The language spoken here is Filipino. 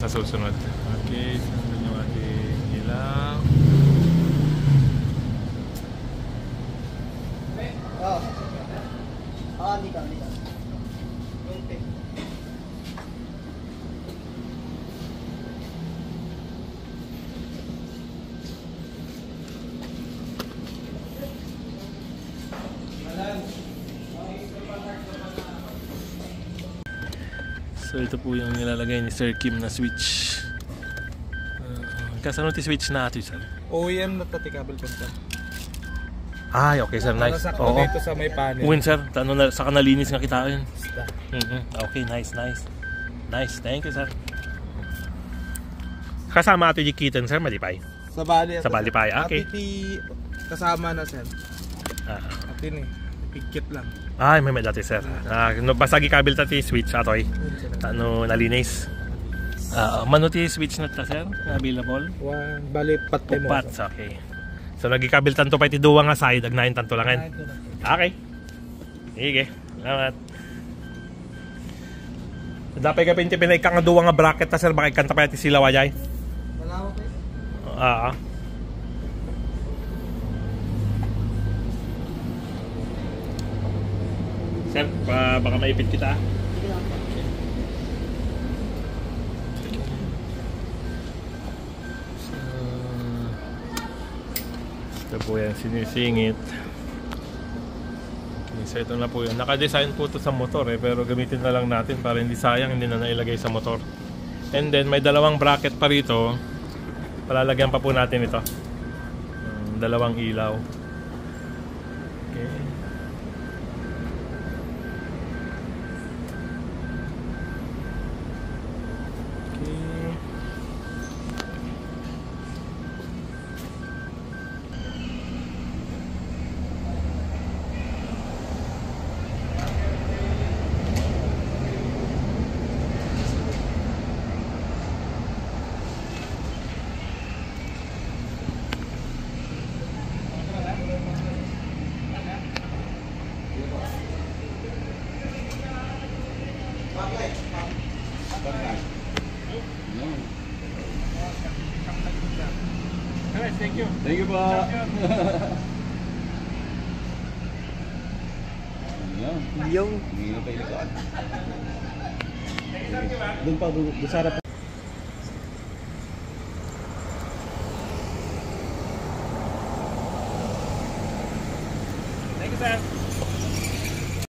sa susunod. Okay, saan yung ating ilaw? Hindi ka. So ito po yung nilalagay ni Sir Kim na switch. Kasano ti switch na ito, sir? OEM na tatikable po, sir. Ay, okay sir, nice. Oo. Dito sa may panel. Win sir, saka nalinis nga kita yun. Okay, nice. Nice, thank you sir. Kasama ito yung kitten sir, malipay? Sa bali. Sa balipay, okay. Kasama na, sir. Atin pigkit lang. Ay, may dati sir. Basta gikabil tati switch atoy. Nalinis. Mano ti switch na ta sir? Available? Bali pat mo. Pats, okay. So nagikabil tanto pa iti duwa nga side, agnayin tanto langan. Okay. Sige. Salamat. Dapat ka pinti pinay ka nga duwa nga bracket ta sir, baka ikanta pa iti sila wajay. Malawak eh. Sir, baka maipit kita. Ito po yan, sinisingit. Okay, so ito na po yun. Naka-design po ito sa motor pero gamitin na lang natin para hindi sayang, hindi na nailagay sa motor. And then may dalawang bracket pa rito. Palalagyan pa po natin ito. Dalawang ilaw. Okay. Thank you. Thank you po. Yung hindi pa ilikuan. Doon pa doon sa harap. Thank you, sir.